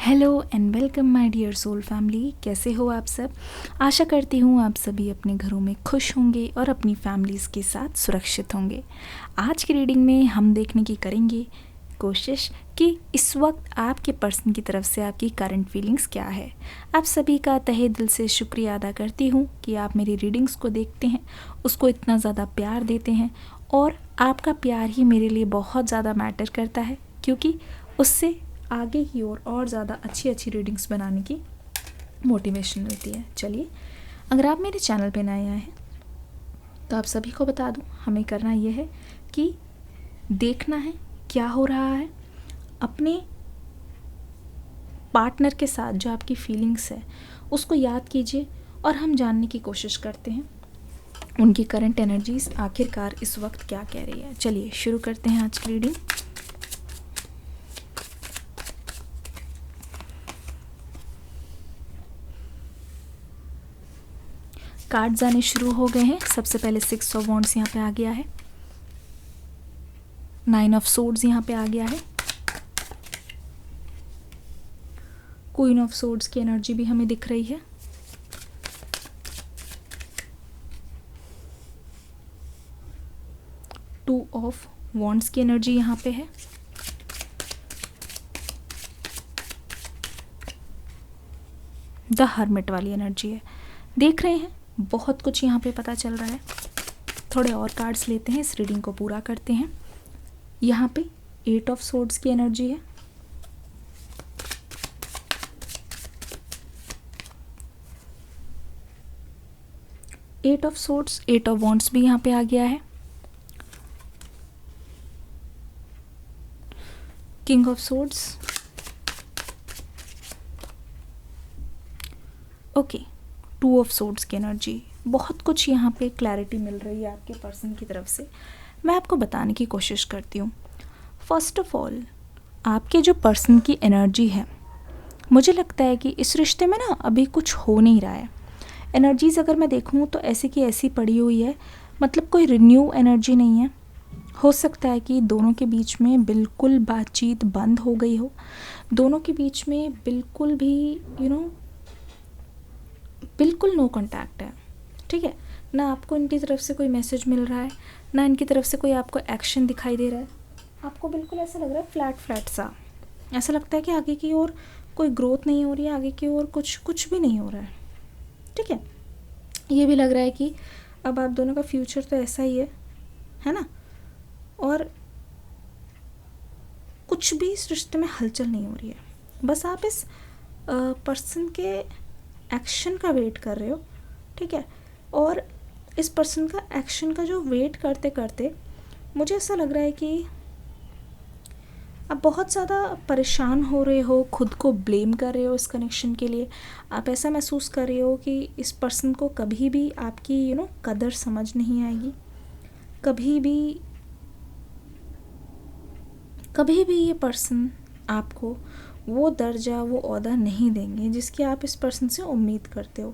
Hello and welcome my dear soul family. कैसे हो आप सब? आशा करती हूँ आप सभी अपने घरों में खुश होंगे और अपनी फैमिलीज़ के साथ सुरक्षित होंगे। आज की रीडिंग में हम देखने की करेंगे कोशिश कि इस वक्त आपके पर्सन की तरफ से आपकी करंट फीलिंग्स क्या है। आप सभी का तहे दिल से शुक्रिया अदा करती हूँ कि आप मेरी रीडिंग्स को देखते हैं, उसको इतना ज़्यादा प्यार देते हैं और आपका प्यार ही मेरे लिए बहुत ज़्यादा मैटर करता है, क्योंकि उससे आगे की ओर और ज़्यादा अच्छी रीडिंग्स बनाने की मोटिवेशन मिलती है। चलिए, अगर आप मेरे चैनल पे नए आए हैं तो आप सभी को बता दूं, हमें करना ये है कि देखना है क्या हो रहा है अपने पार्टनर के साथ। जो आपकी फीलिंग्स है उसको याद कीजिए और हम जानने की कोशिश करते हैं उनकी करंट एनर्जीज आखिरकार इस वक्त क्या कह रही है। चलिए शुरू करते हैं आज की रीडिंग। कार्ड्स आने शुरू हो गए हैं। सबसे पहले 6 ऑफ वॉन्ड्स यहाँ पे आ गया है, 9 ऑफ सोर्ड्स यहाँ पे आ गया है, क्वीन ऑफ सोर्ड्स की एनर्जी भी हमें दिख रही है, टू ऑफ वॉन्ड्स की एनर्जी यहाँ पे है, द हर्मिट वाली एनर्जी है। देख रहे हैं बहुत कुछ यहाँ पे पता चल रहा है। थोड़े और कार्ड्स लेते हैं, इस रीडिंग को पूरा करते हैं। यहाँ पे 8 ऑफ सोर्ड्स की एनर्जी है, eight of swords, 8 of wands भी यहाँ पे आ गया है, king of swords, okay, 2 of swords की एनर्जी। बहुत कुछ यहाँ पे क्लैरिटी मिल रही है आपके पर्सन की तरफ से। मैं आपको बताने की कोशिश करती हूँ। फर्स्ट ऑफ ऑल, आपके जो पर्सन की एनर्जी है, मुझे लगता है कि इस रिश्ते में ना अभी कुछ हो नहीं रहा है। एनर्जीज़ अगर मैं देखूँ तो ऐसी की ऐसी पड़ी हुई है, मतलब कोई रिन्यू एनर्जी नहीं है। हो सकता है कि दोनों के बीच में बिल्कुल बातचीत बंद हो गई हो, दोनों के बीच में बिल्कुल भी बिल्कुल नो कांटेक्ट है। ठीक है, ना आपको इनकी तरफ से कोई मैसेज मिल रहा है, ना इनकी तरफ से कोई आपको एक्शन दिखाई दे रहा है। आपको बिल्कुल ऐसा लग रहा है फ्लैट सा। ऐसा लगता है कि आगे की ओर कोई ग्रोथ नहीं हो रही है, आगे की ओर कुछ भी नहीं हो रहा है। ठीक है, ये भी लग रहा है कि अब आप दोनों का फ्यूचर तो ऐसा ही है ना, और कुछ भी इस रिश्ते में हलचल नहीं हो रही है। बस आप इस पर्सन के एक्शन का वेट कर रहे हो। ठीक है, और इस पर्सन का एक्शन का जो वेट करते करते मुझे ऐसा लग रहा है कि आप बहुत ज़्यादा परेशान हो रहे हो, खुद को ब्लेम कर रहे हो इस कनेक्शन के लिए। आप ऐसा महसूस कर रहे हो कि इस पर्सन को कभी भी आपकी कदर समझ नहीं आएगी, कभी भी ये पर्सन आपको वो दर्जा, वो ओहदा नहीं देंगे जिसकी आप इस पर्सन से उम्मीद करते हो।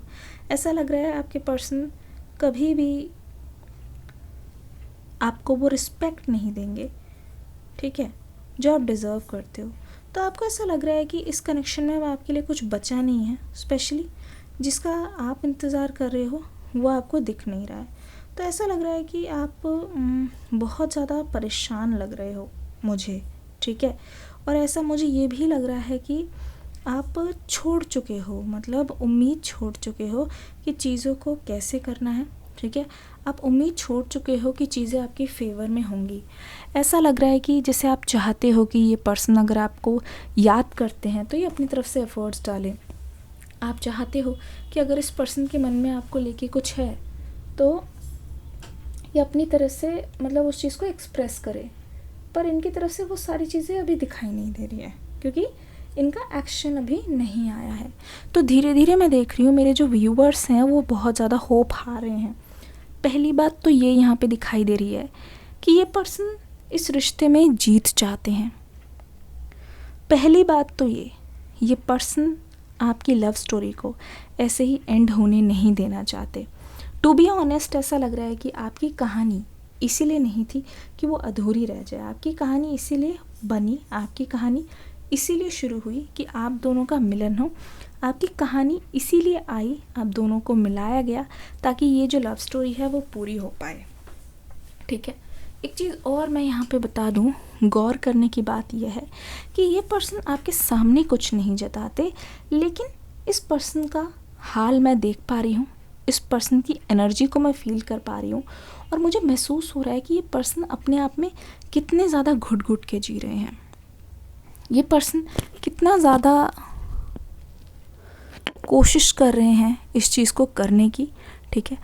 ऐसा लग रहा है आपके पर्सन कभी भी आपको वो रिस्पेक्ट नहीं देंगे, ठीक है, जो आप डिज़र्व करते हो। तो आपको ऐसा लग रहा है कि इस कनेक्शन में अब आपके लिए कुछ बचा नहीं है, स्पेशली जिसका आप इंतज़ार कर रहे हो वो आपको दिख नहीं रहा है। तो ऐसा लग रहा है कि आप बहुत ज़्यादा परेशान लग रहे हो मुझे। ठीक है, और ऐसा मुझे ये भी लग रहा है कि आप छोड़ चुके हो, मतलब उम्मीद छोड़ चुके हो कि चीज़ों को कैसे करना है। ठीक है, आप उम्मीद छोड़ चुके हो कि चीज़ें आपके फेवर में होंगी। ऐसा लग रहा है कि जैसे आप चाहते हो कि ये पर्सन अगर आपको याद करते हैं तो ये अपनी तरफ से एफर्ट्स डालें। आप चाहते हो कि अगर इस पर्सन के मन में आपको लेके कुछ है तो ये अपनी तरफ से मतलब उस चीज़ को एक्सप्रेस करे, पर इनकी तरफ से वो सारी चीज़ें अभी दिखाई नहीं दे रही है क्योंकि इनका एक्शन अभी नहीं आया है। तो धीरे धीरे मैं देख रही हूँ मेरे जो व्यूवर्स हैं वो बहुत ज़्यादा होप हार रहे हैं। पहली बात तो ये यहाँ पे दिखाई दे रही है कि ये पर्सन इस रिश्ते में जीत चाहते हैं। पहली बात तो ये पर्सन आपकी लव स्टोरी को ऐसे ही एंड होने नहीं देना चाहते। टू बी ऑनेस्ट, ऐसा लग रहा है कि आपकी कहानी इसीलिए नहीं थी कि वो अधूरी रह जाए, आपकी कहानी इसीलिए बनी, आपकी कहानी इसीलिए शुरू हुई कि आप दोनों का मिलन हो। आपकी कहानी इसीलिए आई, आप दोनों को मिलाया गया ताकि ये जो लव स्टोरी है वो पूरी हो पाए। ठीक है, एक चीज़ और मैं यहाँ पे बता दूँ, गौर करने की बात यह है कि ये पर्सन आपके सामने कुछ नहीं जताते, लेकिन इस पर्सन का हाल मैं देख पा रही हूँ, इस पर्सन की एनर्जी को मैं फील कर पा रही हूँ और मुझे महसूस हो रहा है कि ये पर्सन अपने आप में कितने ज़्यादा घुट घुट के जी रहे हैं, ये पर्सन कितना ज़्यादा कोशिश कर रहे हैं इस चीज़ को करने की। ठीक है,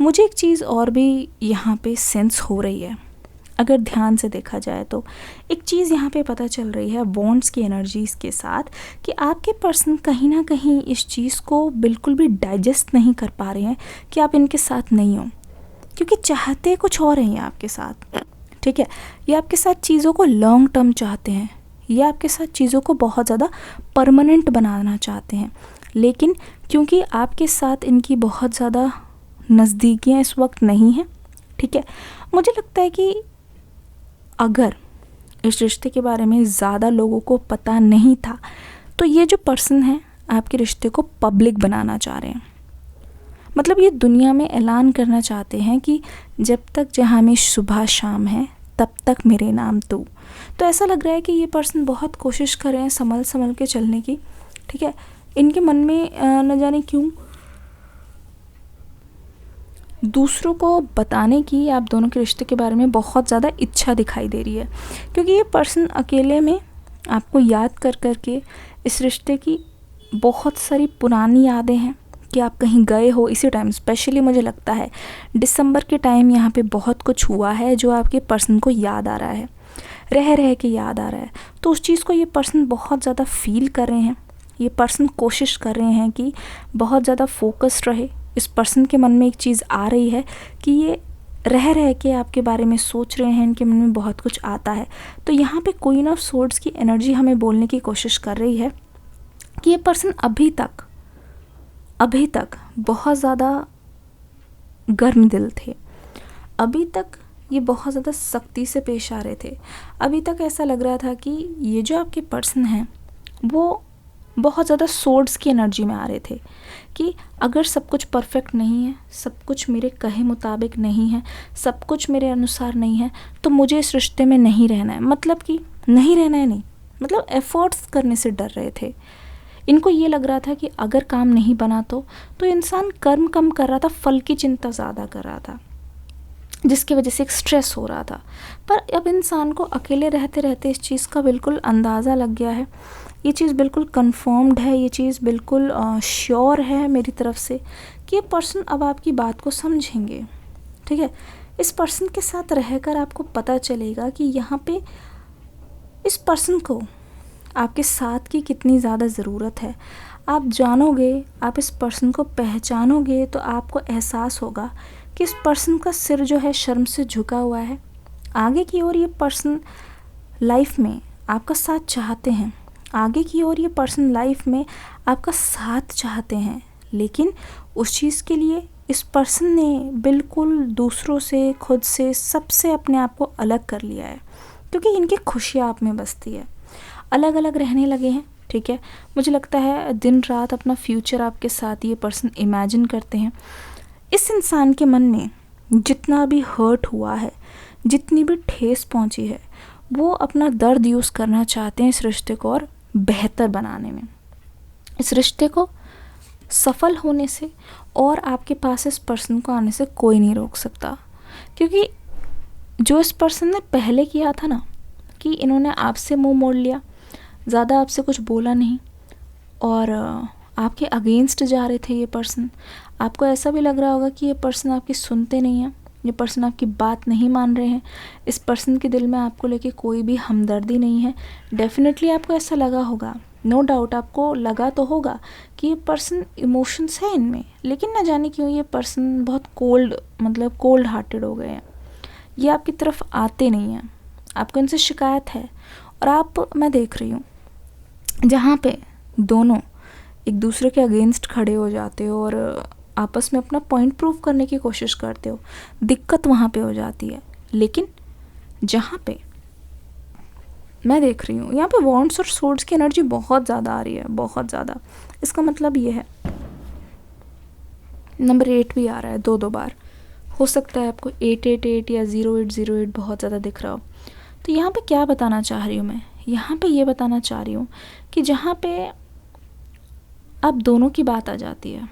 मुझे एक चीज़ और भी यहाँ पे सेंस हो रही है, अगर ध्यान से देखा जाए तो एक चीज़ यहाँ पे पता चल रही है बॉन्ड्स की एनर्जीज़ के साथ कि आपके पर्सन कहीं ना कहीं इस चीज़ को बिल्कुल भी डाइजेस्ट नहीं कर पा रहे हैं कि आप इनके साथ नहीं हो, क्योंकि चाहते कुछ और हैं ये आपके साथ। ठीक है, ये आपके साथ चीज़ों को लॉन्ग टर्म चाहते हैं, ये आपके साथ चीज़ों को बहुत ज़्यादा परमानेंट बनाना चाहते हैं, लेकिन क्योंकि आपके साथ इनकी बहुत ज़्यादा नज़दीकियाँ इस वक्त नहीं हैं। ठीक है, मुझे लगता है कि अगर इस रिश्ते के बारे में ज़्यादा लोगों को पता नहीं था तो ये जो पर्सन है आपके रिश्ते को पब्लिक बनाना चाह रहे हैं, मतलब ये दुनिया में ऐलान करना चाहते हैं कि जब तक जहाँ में सुबह शाम है तब तक मेरे नाम तू। तो ऐसा लग रहा है कि ये पर्सन बहुत कोशिश कर रहे हैं संभल संभल के चलने की। ठीक है, इनके मन में न जाने क्यों दूसरों को बताने की आप दोनों के रिश्ते के बारे में बहुत ज़्यादा इच्छा दिखाई दे रही है, क्योंकि ये पर्सन अकेले में आपको याद कर कर के इस रिश्ते की बहुत सारी पुरानी यादें हैं कि आप कहीं गए हो इसी टाइम, स्पेशली मुझे लगता है दिसंबर के टाइम यहाँ पे बहुत कुछ हुआ है जो आपके पर्सन को याद आ रहा है, रह रह के याद आ रहा है। तो उस चीज़ को ये पर्सन बहुत ज़्यादा फील कर रहे हैं, ये पर्सन कोशिश कर रहे हैं कि बहुत ज़्यादा फोकस्ड रहे। इस पर्सन के मन में एक चीज़ आ रही है कि ये रह रह के आपके बारे में सोच रहे हैं, इनके मन में बहुत कुछ आता है। तो यहाँ पे क्वीन ऑफ सोर्ड्स की एनर्जी हमें बोलने की कोशिश कर रही है कि ये पर्सन अभी तक बहुत ज़्यादा गर्म दिल थे, अभी तक ये बहुत ज़्यादा सख्ती से पेश आ रहे थे, अभी तक ऐसा लग रहा था कि ये जो आपके पर्सन हैं वो बहुत ज़्यादा सोर्ड्स की एनर्जी में आ रहे थे कि अगर सब कुछ परफेक्ट नहीं है, सब कुछ मेरे कहे मुताबिक नहीं है, सब कुछ मेरे अनुसार नहीं है, तो मुझे इस रिश्ते में नहीं रहना है। मतलब कि नहीं रहना है, नहीं मतलब एफर्ट्स करने से डर रहे थे। इनको ये लग रहा था कि अगर काम नहीं बना तो इंसान कर्म कम कर रहा था, फल की चिंता ज़्यादा कर रहा था, जिसकी वजह से एक स्ट्रेस हो रहा था। पर अब इंसान को अकेले रहते रहते इस चीज़ का बिल्कुल अंदाज़ा लग गया है, ये चीज़ बिल्कुल कंफर्म्ड है, ये चीज़ बिल्कुल श्योर है मेरी तरफ से कि ये पर्सन अब आपकी बात को समझेंगे। ठीक है, इस पर्सन के साथ रहकर आपको पता चलेगा कि यहाँ पे इस पर्सन को आपके साथ की कितनी ज़्यादा ज़रूरत है। आप जानोगे, आप इस पर्सन को पहचानोगे तो आपको एहसास होगा कि इस पर्सन का सिर जो है शर्म से झुका हुआ है। आगे की ओर ये पर्सन लाइफ में आपका साथ चाहते हैं, आगे की ओर ये पर्सन लाइफ में आपका साथ चाहते हैं, लेकिन उस चीज़ के लिए इस पर्सन ने बिल्कुल दूसरों से, खुद से, सबसे अपने आप को अलग कर लिया है, क्योंकि इनकी खुशियाँ आप में बसती है। अलग अलग रहने लगे हैं। ठीक है, मुझे लगता है दिन रात अपना फ्यूचर आपके साथ ये पर्सन इमेजिन करते हैं। इस इंसान के मन में जितना भी हर्ट हुआ है, जितनी भी ठेस पहुंची है, वो अपना दर्द यूज़ करना चाहते हैं इस रिश्ते को और बेहतर बनाने में, इस रिश्ते को सफल होने से और आपके पास इस पर्सन को आने से कोई नहीं रोक सकता। क्योंकि जो इस पर्सन ने पहले किया था ना कि इन्होंने आपसे मुंह मोड़ लिया, ज़्यादा आपसे कुछ बोला नहीं और आपके अगेंस्ट जा रहे थे ये पर्सन, आपको ऐसा भी लग रहा होगा कि ये पर्सन आपकी सुनते नहीं हैं, ये पर्सन आपकी बात नहीं मान रहे हैं, इस पर्सन के दिल में आपको लेके कोई भी हमदर्दी नहीं है। डेफिनेटली आपको ऐसा लगा होगा, नो डाउट आपको लगा तो होगा कि ये पर्सन इमोशंस है इनमें, लेकिन ना जाने क्यों ये पर्सन बहुत कोल्ड हार्टेड हो गए हैं, ये आपकी तरफ आते नहीं हैं, आपको इनसे शिकायत है। और आप, मैं देख रही हूँ जहाँ पे दोनों एक दूसरे के अगेंस्ट खड़े हो जाते हो और आपस में अपना पॉइंट प्रूव करने की कोशिश करते हो, दिक्कत वहाँ पे हो जाती है। लेकिन जहाँ पे मैं देख रही हूँ यहाँ पे वॉन्ड्स और सोर्ड्स की एनर्जी बहुत ज़्यादा आ रही है, बहुत ज़्यादा। इसका मतलब ये है नंबर 8 भी आ रहा है दो बार। हो सकता है आपको 888 या 0808 बहुत ज़्यादा दिख रहा हो। तो यहाँ पे क्या बताना चाह रही हूँ मैं, यहाँ पे ये बताना चाह रही हूँ कि जहाँ पे आप दोनों की बात आ जाती है,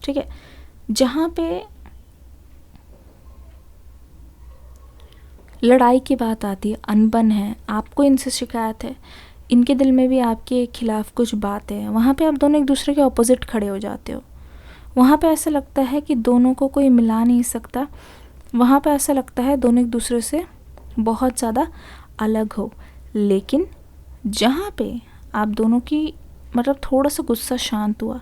ठीक है, जहाँ पे लड़ाई की बात आती है, अनबन है, आपको इनसे शिकायत है, इनके दिल में भी आपके खिलाफ कुछ बात है, वहाँ पे आप दोनों एक दूसरे के ऑपोजिट खड़े हो जाते हो। वहाँ पे ऐसा लगता है कि दोनों को कोई मिला नहीं सकता। वहाँ पे ऐसा लगता है दोनों एक दूसरे से बहुत ज़्यादा अलग हो। लेकिन जहाँ पे आप दोनों की मतलब थोड़ा सा गुस्सा शांत हुआ,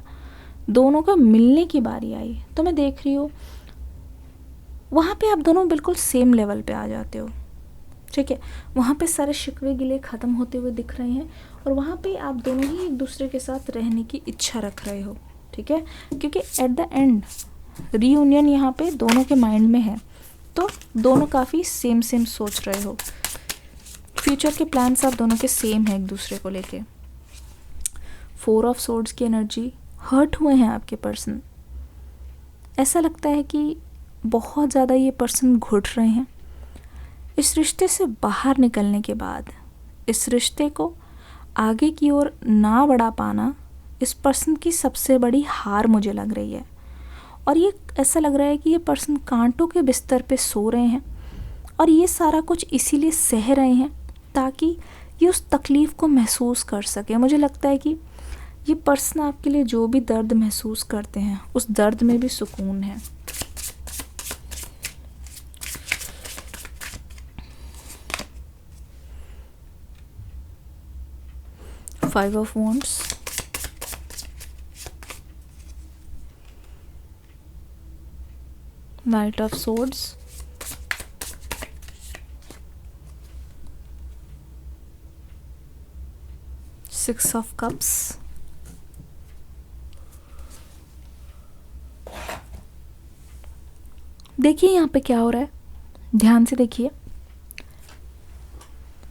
दोनों का मिलने की बारी आई, तो मैं देख रही हूँ वहाँ पे आप दोनों बिल्कुल सेम लेवल पे आ जाते हो, ठीक है। वहाँ पे सारे शिकवे गिले ख़त्म होते हुए दिख रहे हैं और वहाँ पे आप दोनों ही एक दूसरे के साथ रहने की इच्छा रख रहे हो, ठीक है। क्योंकि एट द एंड रीयूनियन यहाँ पे दोनों के माइंड में है, तो दोनों काफ़ी सेम सोच रहे हो। फ्यूचर के प्लान्स आप दोनों के सेम है एक दूसरे को लेके। 4 ऑफ सोर्ड्स की एनर्जी, हर्ट हुए हैं आपके पर्सन। ऐसा लगता है कि बहुत ज़्यादा ये पर्सन घुट रहे हैं। इस रिश्ते से बाहर निकलने के बाद इस रिश्ते को आगे की ओर ना बढ़ा पाना इस पर्सन की सबसे बड़ी हार मुझे लग रही है। और ये ऐसा लग रहा है कि ये पर्सन कांटों के बिस्तर पे सो रहे हैं और ये सारा कुछ इसीलिए सह रहे हैं ताकि ये उस तकलीफ़ को महसूस कर सके। मुझे लगता है कि ये पर्सन आपके लिए जो भी दर्द महसूस करते हैं उस दर्द में भी सुकून है। Five of Wands, Knight of Swords, Six of Cups, देखिए यहाँ पे क्या हो रहा है, ध्यान से देखिए।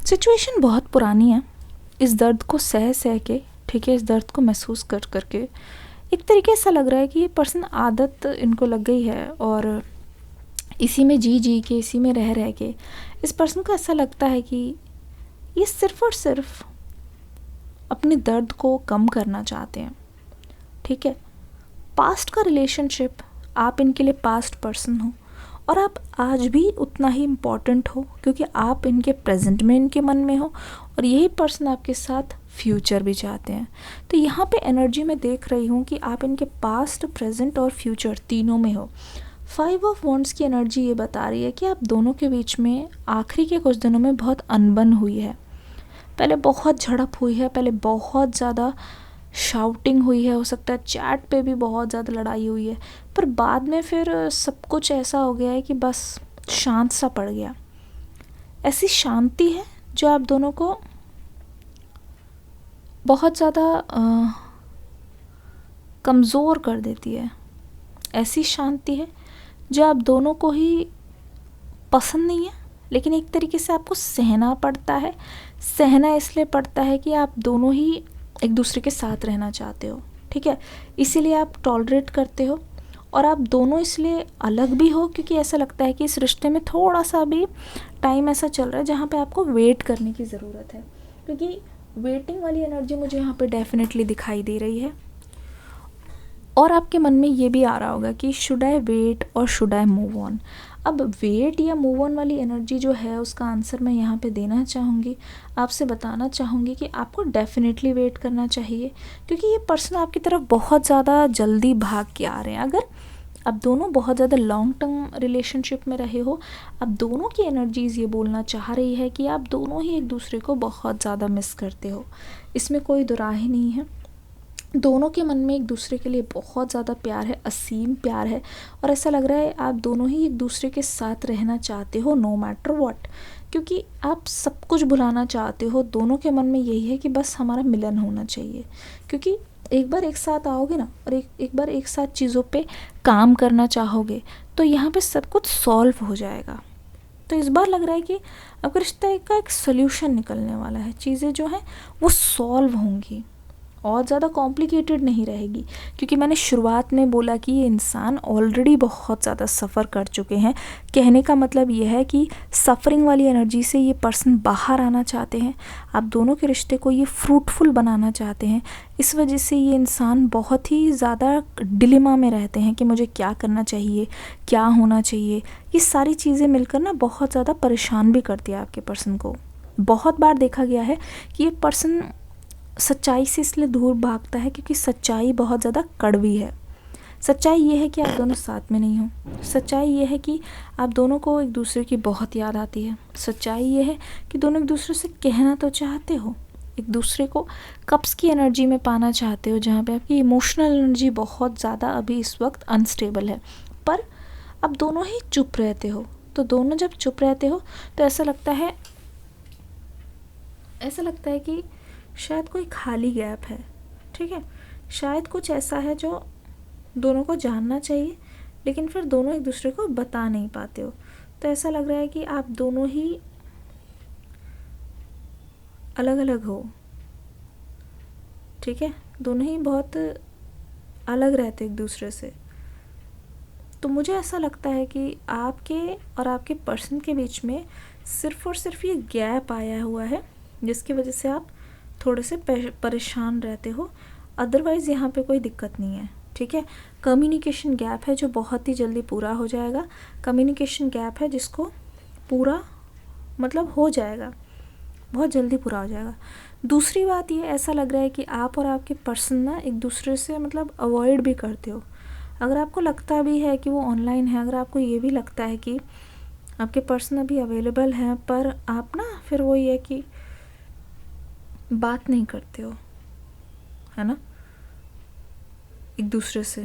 सिचुएशन बहुत पुरानी है। इस दर्द को सह के, ठीक है, इस दर्द को महसूस कर करके एक तरीके से लग रहा है कि ये पर्सन आदत इनको लग गई है और इसी में जी के, इसी में रह के इस पर्सन को ऐसा लगता है कि ये सिर्फ़ और सिर्फ अपने दर्द को कम करना चाहते हैं, ठीक है। पास्ट का रिलेशनशिप, आप इनके लिए पास्ट पर्सन हो और आप आज भी उतना ही इम्पॉर्टेंट हो क्योंकि आप इनके प्रेजेंट में, इनके मन में हो और यही पर्सन आपके साथ फ्यूचर भी चाहते हैं। तो यहाँ पे एनर्जी में देख रही हूँ कि आप इनके पास्ट, प्रेजेंट और फ्यूचर तीनों में हो। 5 ऑफ वॉन्ड्स की एनर्जी ये बता रही है कि आप दोनों के बीच में आखिरी के कुछ दिनों में बहुत अनबन हुई है। पहले बहुत झड़प हुई है, पहले बहुत ज़्यादा शाउटिंग हुई है, हो सकता है चैट पे भी बहुत ज़्यादा लड़ाई हुई है, पर बाद में फिर सब कुछ ऐसा हो गया है कि बस शांत सा पड़ गया। ऐसी शांति है जो आप दोनों को बहुत ज़्यादा कमज़ोर कर देती है। ऐसी शांति है जो आप दोनों को ही पसंद नहीं है, लेकिन एक तरीके से आपको सहना पड़ता है। सहना इसलिए पड़ता है कि आप दोनों ही एक दूसरे के साथ रहना चाहते हो, ठीक है, इसीलिए आप टॉलरेट करते हो। और आप दोनों इसलिए अलग भी हो क्योंकि ऐसा लगता है कि इस रिश्ते में थोड़ा सा भी टाइम ऐसा चल रहा है जहाँ पे आपको वेट करने की ज़रूरत है, क्योंकि वेटिंग वाली एनर्जी मुझे यहाँ पे डेफिनेटली दिखाई दे रही है। और आपके मन में ये भी आ रहा होगा कि शुड आई वेट और शुड आई मूव ऑन। अब वेट या मूव ऑन वाली एनर्जी जो है उसका आंसर मैं यहाँ पे देना चाहूँगी, आपसे बताना चाहूँगी कि आपको डेफिनेटली वेट करना चाहिए क्योंकि ये पर्सन आपकी तरफ बहुत ज़्यादा जल्दी भाग के आ रहे हैं। अगर आप दोनों बहुत ज़्यादा लॉन्ग टर्म रिलेशनशिप में रहे हो, अब दोनों की एनर्जीज़ ये बोलना चाह रही है कि आप दोनों ही एक दूसरे को बहुत ज़्यादा मिस करते हो, इसमें कोई दुराहे नहीं है। दोनों के मन में एक दूसरे के लिए बहुत ज़्यादा प्यार है, असीम प्यार है और ऐसा लग रहा है आप दोनों ही एक दूसरे के साथ रहना चाहते हो नो मैटर व्हाट, क्योंकि आप सब कुछ भुलाना चाहते हो। दोनों के मन में यही है कि बस हमारा मिलन होना चाहिए, क्योंकि एक बार एक साथ आओगे ना और एक बार एक साथ चीज़ों पे काम करना चाहोगे तो यहाँ पे सब कुछ सॉल्व हो जाएगा। तो इस बार लग रहा है कि आपका रिश्ता का एक सोल्यूशन निकलने वाला है, चीज़ें जो हैं वो सॉल्व होंगी और ज़्यादा कॉम्प्लिकेटेड नहीं रहेगी, क्योंकि मैंने शुरुआत में बोला कि ये इंसान ऑलरेडी बहुत ज़्यादा सफ़र कर चुके हैं। कहने का मतलब ये है कि सफ़रिंग वाली एनर्जी से ये पर्सन बाहर आना चाहते हैं, आप दोनों के रिश्ते को ये फ्रूटफुल बनाना चाहते हैं। इस वजह से ये इंसान बहुत ही ज़्यादा डिलेमा में रहते हैं कि मुझे क्या करना चाहिए, क्या होना चाहिए। ये सारी चीज़ें मिलकर ना बहुत ज़्यादा परेशान भी करती है आपके पर्सन को। बहुत बार देखा गया है कि ये पर्सन सच्चाई से इसलिए दूर भागता है क्योंकि सच्चाई बहुत ज़्यादा कड़वी है। सच्चाई ये है कि आप दोनों साथ में नहीं हो। सच्चाई ये है कि आप दोनों को एक दूसरे की बहुत याद आती है। सच्चाई ये है कि दोनों एक दूसरे से कहना तो चाहते हो, एक दूसरे को कप्स की एनर्जी में पाना चाहते हो, जहाँ पे आपकी इमोशनल एनर्जी बहुत ज़्यादा अभी इस वक्त अनस्टेबल है, पर आप दोनों ही चुप रहते हो। तो दोनों जब चुप रहते हो तो ऐसा लगता है कि शायद कोई खाली गैप है, ठीक है, शायद कुछ ऐसा है जो दोनों को जानना चाहिए, लेकिन फिर दोनों एक दूसरे को बता नहीं पाते हो। तो ऐसा लग रहा है कि आप दोनों ही अलग अलग हो, ठीक है, दोनों ही बहुत अलग रहते एक दूसरे से। तो मुझे ऐसा लगता है कि आपके और आपके पर्सन के बीच में सिर्फ़ और सिर्फ ये गैप आया हुआ है, जिसकी वजह से आप थोड़े से परेशान रहते हो। अदरवाइज़ यहाँ पे कोई दिक्कत नहीं है, ठीक है। कम्युनिकेशन गैप है जो बहुत ही जल्दी पूरा हो जाएगा। कम्युनिकेशन गैप है जिसको पूरा मतलब हो जाएगा, बहुत जल्दी पूरा हो जाएगा। दूसरी बात ये ऐसा लग रहा है कि आप और आपके पर्सन ना एक दूसरे से मतलब अवॉइड भी करते हो। अगर आपको लगता भी है कि वो ऑनलाइन है, अगर आपको ये भी लगता है कि आपके पर्सन अभी अवेलेबल हैं, पर आप ना फिर वो ये कि बात नहीं करते हो, है ना, एक दूसरे से,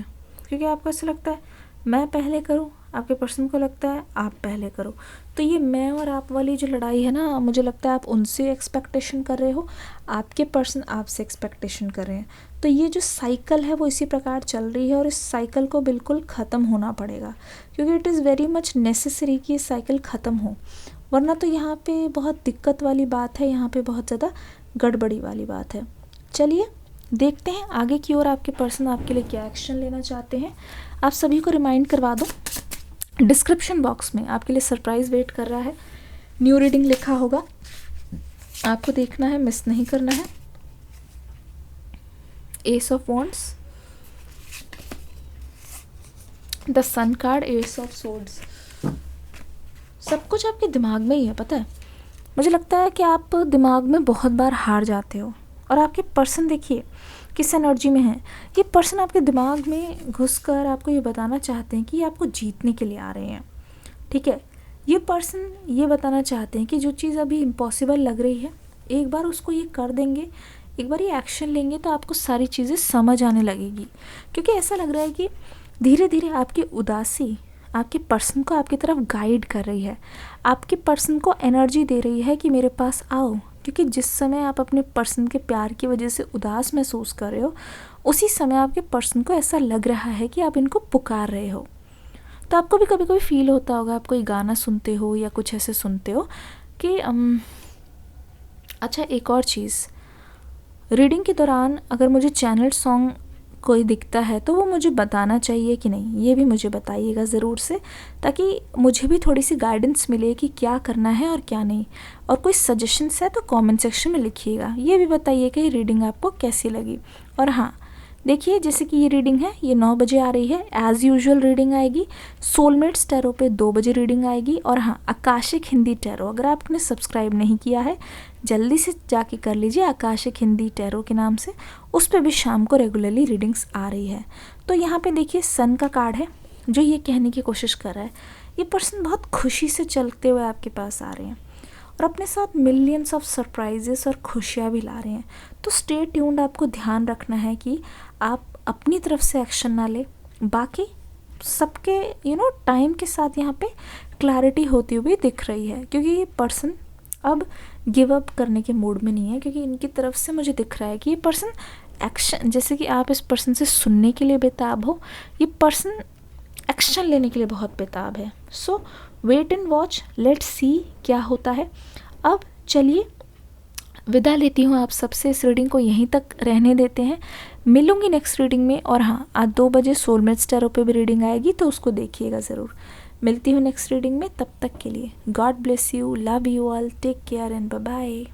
क्योंकि आपको ऐसा लगता है मैं पहले करूं, आपके पर्सन को लगता है आप पहले करो। तो ये मैं और आप वाली जो लड़ाई है ना, मुझे लगता है आप उनसे एक्सपेक्टेशन कर रहे हो, आपके पर्सन आपसे एक्सपेक्टेशन कर रहे हैं। तो ये जो साइकिल है वो इसी प्रकार चल रही है और इस साइकिल को बिल्कुल ख़त्म होना पड़ेगा, क्योंकि it is very much necessary कि ये साइकिल ख़त्म हो, वरना तो यहाँ पे बहुत दिक्कत वाली बात है, यहाँ पे बहुत ज़्यादा गड़बड़ी वाली बात है। चलिए देखते हैं आगे की ओर आपके पर्सन आपके लिए क्या एक्शन लेना चाहते हैं। आप सभी को रिमाइंड करवा दो, डिस्क्रिप्शन बॉक्स में आपके लिए सरप्राइज़ वेट कर रहा है। न्यू रीडिंग लिखा होगा, आपको देखना है, मिस नहीं करना है। Ace of wands, the sun card, ace of swords. सब कुछ आपके दिमाग में ही है, पता है। मुझे लगता है कि आप दिमाग में बहुत बार हार जाते हो और आपके पर्सन देखिए किस एनर्जी में है। ये पर्सन आपके दिमाग में घुसकर आपको ये बताना चाहते हैं कि ये आपको जीतने के लिए आ रहे हैं, ठीक है। ये पर्सन ये बताना चाहते हैं कि जो चीज़ अभी इम्पॉसिबल लग रही है, एक बार उसको ये कर देंगे, एक बार ये एक्शन लेंगे तो आपको सारी चीज़ें समझ आने लगेगी। क्योंकि ऐसा लग रहा है कि धीरे धीरे आपकी उदासी आपके पर्सन को आपकी तरफ गाइड कर रही है, आपके पर्सन को एनर्जी दे रही है कि मेरे पास आओ। क्योंकि जिस समय आप अपने पर्सन के प्यार की वजह से उदास महसूस कर रहे हो, उसी समय आपके पर्सन को ऐसा लग रहा है कि आप इनको पुकार रहे हो। तो आपको भी कभी कभी फील होता होगा, आप कोई गाना सुनते हो या कुछ ऐसे सुनते हो कि अच्छा, एक और चीज़, रीडिंग के दौरान अगर मुझे चैनल सॉन्ग कोई दिखता है तो वो मुझे बताना चाहिए कि नहीं, ये भी मुझे बताइएगा ज़रूर से, ताकि मुझे भी थोड़ी सी गाइडेंस मिले कि क्या करना है और क्या नहीं। और कोई सजेशंस है तो कमेंट सेक्शन में लिखिएगा, ये भी बताइए कि ये रीडिंग आपको कैसी लगी। और हाँ देखिए, जैसे कि ये रीडिंग है ये 9 बजे आ रही है, एज़ यूजुअल रीडिंग आएगी। सोलमेट्स टैरो पे 2 बजे रीडिंग आएगी। और हाँ, आकाशिक हिंदी टैरो अगर आपने सब्सक्राइब नहीं किया है जल्दी से जाके कर लीजिए, आकाशिक हिंदी टैरो के नाम से, उस पर भी शाम को रेगुलरली रीडिंग्स आ रही है। तो यहाँ पे देखिए सन का कार्ड है जो ये कहने की कोशिश कर रहा है, ये पर्सन बहुत खुशी से चलते हुए आपके पास आ रहे हैं और अपने साथ मिलियंस ऑफ सरप्राइजेस और खुशियाँ भी ला रहे हैं। तो स्टे ट्यून्ड, आपको ध्यान रखना है कि आप अपनी तरफ से एक्शन ना ले, बाकी सबके टाइम के साथ यहाँ पे क्लैरिटी होती हुई दिख रही है, क्योंकि ये पर्सन अब गिव अप करने के मूड में नहीं है। क्योंकि इनकी तरफ से मुझे दिख रहा है कि ये पर्सन एक्शन, जैसे कि आप इस पर्सन से सुनने के लिए बेताब हो, ये पर्सन एक्शन लेने के लिए बहुत बेताब है। So wait and watch, let's see क्या होता है। अब चलिए विदा लेती हूँ आप सबसे, इस रीडिंग को यहीं तक रहने देते हैं, मिलूंगी नेक्स्ट रीडिंग में। और हाँ, आज 2 बजे सोलमेट्स टैरो पे भी रीडिंग आएगी, तो उसको देखिएगा ज़रूर। मिलती हूँ नेक्स्ट रीडिंग में, तब तक के लिए god bless you, love you all, take care and bye bye.